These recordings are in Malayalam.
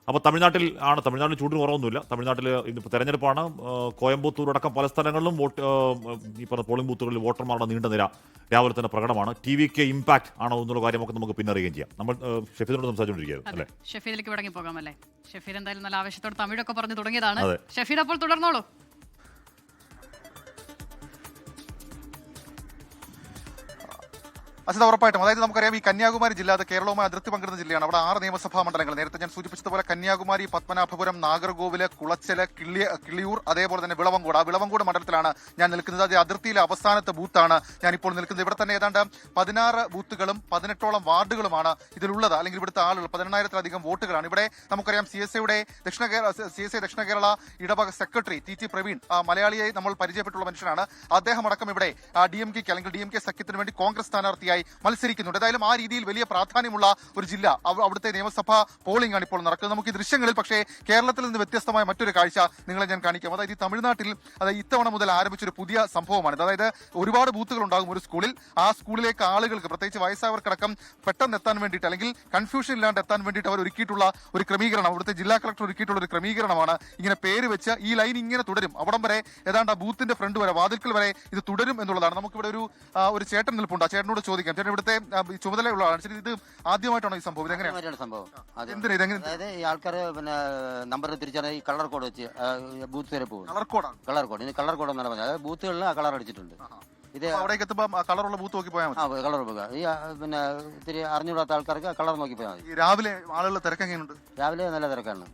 അപ്പോൾ തമിഴ്നാട്ടിൽ ചൂടിന് കുറവൊന്നുമില്ല. തമിഴ്നാട്ടിൽ ഇന്നിപ്പോൾ തെരഞ്ഞെടുപ്പാണ്. കോയമ്പത്തൂർ അടക്കം പല സ്ഥലങ്ങളിലും ഈ പറഞ്ഞ പോളിംഗ് ബൂത്തുകളിൽ വോട്ടർമാരുടെ നീണ്ട നിര രാവിലെ തന്നെ പ്രകടമാണ്. TVK ഇമ്പാക്ട് ആണോ എന്നുള്ള കാര്യമൊക്കെ നമുക്ക് പിന്നറിയുകയും ചെയ്യാം. നമ്മൾ ഷെഫീദിനോട് സംസാരിച്ചുകൊണ്ടിരിക്കുകയാണ് അല്ലേ? ഷെഫീദിലേക്ക് മടങ്ങി പോകാമല്ലേ? ഷെഫീദ് എന്തായാലും നല്ല ആവേശത്തോടെ തമിഴൊക്കെ പറഞ്ഞു തുടങ്ങിയതാണ്. ഷെഫീദ് അപ്പോൾ തുടർന്നോളൂ. അസിത, ഉറപ്പായിട്ടും. അതായത് നമുക്കറിയാം, ഈ കന്യാകുമാരി ജില്ല അത് കേരളവുമായി അതിർത്തി പങ്കിടുന്ന ജില്ലയാണ്. അവിടെ 6 നിയമസഭാ മണ്ഡലങ്ങൾ. നേരത്തെ ഞാൻ സൂചിപ്പിച്ചതുപോലെ കന്യാകുമാരി, പത്മനാഭപുരം, നാഗർകോവില്, കുളച്ചല്, കിള്ളിയൂർ, അതേപോലെ തന്നെ വിളവങ്കോട്. ആ വിളവങ്കോട് മണ്ഡലത്തിലാണ് ഞാൻ നിൽക്കുന്നത്. അത് അതിർത്തിയിലെ അവസാനത്തെ ബൂത്താണ് ഞാനിപ്പോൾ നിൽക്കുന്നത്. ഇവിടെ തന്നെ ഏതാണ്ട് 16 ബൂത്തുകളും 18ഓളം വാർഡുകളുമാണ് ഇതിലുള്ളത്. അല്ലെങ്കിൽ ഇവിടുത്തെ ആളുകൾ 18,000-ലധികം വോട്ടുകളാണ്. ഇവിടെ നമുക്കറിയാം CSA ദക്ഷിണ കേരള ഇടവക സെക്രട്ടറി TT പ്രവീൺ, മലയാളിയെ നമ്മൾ പരിചയപ്പെട്ടുള്ള മനുഷ്യനാണ്. അദ്ദേഹം അടക്കം ഇവിടെ DMK അല്ലെങ്കിൽ DMK സഖ്യത്തിന് വേണ്ടി കോൺഗ്രസ് സ്ഥാനാർത്ഥിയായി മത്സരിക്കുന്നുണ്ട്. ഏതായാലും ആ രീതിയിൽ വലിയ പ്രാധാന്യമുള്ള ഒരു ജില്ല. അവിടുത്തെ നിയമസഭാ പോളിംഗ് ആണ് ഇപ്പോൾ നടക്കുന്നത്. നമുക്ക് ഈ ദൃശ്യങ്ങളിൽ പക്ഷേ കേരളത്തിൽ നിന്ന് വ്യത്യസ്തമായ മറ്റൊരു കാഴ്ച നിങ്ങളെ ഞാൻ കാണിക്കാം. അതായത് ഈ തമിഴ്നാട്ടിൽ ഇത്തവണ മുതൽ ആരംഭിച്ചൊരു പുതിയ സംഭവമാണ്. അതായത് ഒരുപാട് ബൂത്തുകൾ ഉണ്ടാകും ഒരു സ്കൂളിൽ. ആ സ്കൂളിലേക്ക് ആളുകൾക്ക്, പ്രത്യേകിച്ച് വയസ്സായവർക്കടക്കം പെട്ടെന്ന് എത്താൻ വേണ്ടിയിട്ട്, അല്ലെങ്കിൽ കൺഫ്യൂഷൻ ഇല്ലാണ്ട് എത്താൻ വേണ്ടിയിട്ട് അവർ ഒരുക്കിയിട്ടുള്ള ഒരു ക്രമീകരണം, അവിടുത്തെ ജില്ലാ കളക്ടർ ഒരുക്കിയിട്ടുള്ള ഒരു ക്രമീകരണമാണ്. ഇങ്ങനെ പേര് വെച്ച് ഈ ലൈൻ ഇങ്ങനെ തുടരും. അവിടം വരെ, ഏതാണ്ട് ആ ബൂത്തിന്റെ ഫ്രണ്ട് വരെ, വാതിൽക്കൽ വരെ ഇത് തുടരും എന്നുള്ളതാണ്. നമുക്കിവിടെ ഒരു ചേട്ടൻ നിൽപ്പുണ്ട്. ആ ചേട്ടനോട് ചോദിക്കാം. ചേട്ടൻ ഇവിടുത്തെ ചുമതലയുള്ളതാണ്. ശരി, ഇത് ആദ്യമായിട്ടാണോ ഈ സംഭവം? എങ്ങനെയാണ് സംഭവം? അതായത് ഈ ആൾക്കാർ പിന്നെ നമ്പർ തിരിച്ചറിയാൻ ഈ കളർ കോഡ് വെച്ച് ബൂത്ത് വരെ പോകും. കളർ കോഡ് ഇനി കളർ കോഡ് എന്നാണ് പറഞ്ഞത്. അതായത് ബൂത്തുകളിൽ ആ കളർ അടിച്ചിട്ടുണ്ട്. ഇത് അവിടേക്ക് എത്തുമ്പോൾ കളറുള്ള ബൂത്ത് നോക്കി പോയാൽ മതി. കളർ പോകുക. ഈ പിന്നെ ഇത്തിരി അറിഞ്ഞുകൂടാത്ത ആൾക്കാർക്ക് കളർ നോക്കി പോയാൽ മതി. രാവിലെ ആളുകൾ തിരക്കെങ്ങനെയുണ്ട്? രാവിലെ നല്ല തിരക്കാണ്.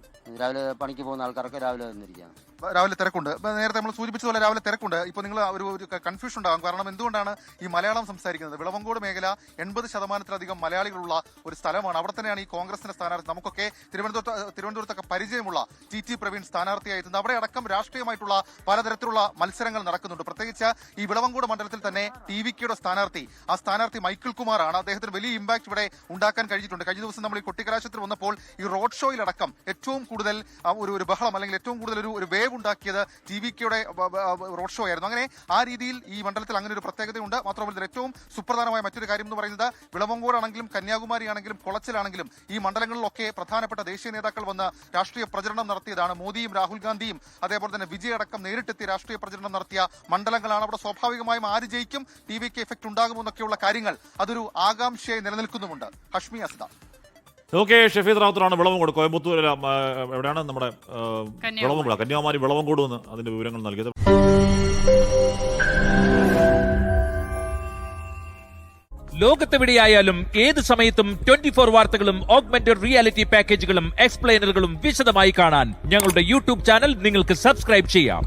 രാവിലെ പണിക്ക് പോകുന്ന ആൾക്കാർക്ക് രാവിലെ വന്നിരിക്കുകയാണ്. രാവിലെ തിരക്കുണ്ട്. നേരത്തെ നമ്മൾ സൂചിപ്പിച്ചതുപോലെ രാവിലെ തിരക്കുണ്ട്. ഇപ്പോൾ നിങ്ങൾ ഒരു കൺഫ്യൂഷൻ ഉണ്ടാകും. കാരണം എന്തുകൊണ്ടാണ് ഈ മലയാളം സംസാരിക്കുന്നത്? വിളവങ്കോട് മേഖല 80%-ലധികം മലയാളികളുള്ള ഒരു സ്ഥലമാണ്. അവിടെ തന്നെയാണ് ഈ കോൺഗ്രസിന്റെ സ്ഥാനാർത്ഥി, നമുക്കൊക്കെ തിരുവനന്തപുരത്തൊക്കെ പരിചയമുള്ള TT പ്രവീൺ സ്ഥാനാർത്ഥിയായിരുന്നത്. അവിടെ അടക്കം രാഷ്ട്രീയമായിട്ടുള്ള പലതരത്തിലുള്ള മത്സരങ്ങൾ നടക്കുന്നുണ്ട്. പ്രത്യേകിച്ച് ഈ വിളവങ്കോട് മണ്ഡലത്തിൽ തന്നെ TVKയുടെ സ്ഥാനാർത്ഥി, ആ സ്ഥാനാർത്ഥി മൈക്കിൾ കുമാറാണ്. അദ്ദേഹത്തിന് വലിയ ഇമ്പാക്ട് ഇവിടെ ഉണ്ടാക്കാൻ കഴിഞ്ഞിട്ടുണ്ട്. കഴിഞ്ഞ ദിവസം നമ്മൾ ഈ കൊട്ടിക്കലാശത്തിൽ വന്നപ്പോൾ ഈ റോഡ് ഷോയിലടക്കം ഏറ്റവും കൂടുതൽ ഒരു ബഹളം, അല്ലെങ്കിൽ ഏറ്റവും കൂടുതൽ ഒരു വേവ് ഉണ്ടാക്കിയത് TVKയുടെ റോഡ് ഷോ ആയിരുന്നു. അങ്ങനെ ആ രീതിയിൽ ഈ മണ്ഡലത്തിൽ അങ്ങനെ ഒരു പ്രത്യേകതയുണ്ട്. മാത്രമല്ല ഏറ്റവും സുപ്രധാനമായ മറ്റൊരു കാര്യം എന്ന് പറയുന്നത്, വിളവങ്കോടാണെങ്കിലും കന്യാകുമാരി ആണെങ്കിലും കുളച്ചിലാണെങ്കിലും ഈ മണ്ഡലങ്ങളിലൊക്കെ പ്രധാനപ്പെട്ട ദേശീയ നേതാക്കൾ വന്ന് രാഷ്ട്രീയ പ്രചരണം നടത്തിയതാണ്. മോദിയും രാഹുൽ ഗാന്ധിയും അതേപോലെ തന്നെ വിജയ് അടക്കം നേരിട്ടെത്തി രാഷ്ട്രീയ പ്രചരണം നടത്തിയ മണ്ഡലങ്ങളാണ്. അവിടെ സ്വാഭാവികമായും ആര് ജയിക്കും, TVK എഫക്ട് ഉണ്ടാകുമെന്നൊക്കെയുള്ള കാര്യങ്ങൾ അതൊരു ആകാംക്ഷയായി നിലനിൽക്കുന്നുമുണ്ട്. ഹഷ്മി, അസ്ത. ഓക്കെ, ഷെഫീദ് റാവുത്തറാണ് വിളവങ്കോട്, കോയമ്പത്തൂർ എവിടെയാണ് നമ്മുടെ വിളവങ്കോട്, കന്യാകുമാരി വിളവങ്കോട് എന്ന് അതിന്റെ വിവരങ്ങൾ നൽകിയത്. ലോകത്തെവിടെയായാലും ഏത് സമയത്തും 24 വാർത്തകളും ഓഗ്മെന്റഡ് റിയാലിറ്റി പാക്കേജുകളും എക്സ്പ്ലെയിനറുകളും വിശദമായി കാണാൻ ഞങ്ങളുടെ യൂട്യൂബ് ചാനൽ നിങ്ങൾക്ക് സബ്സ്ക്രൈബ് ചെയ്യാം.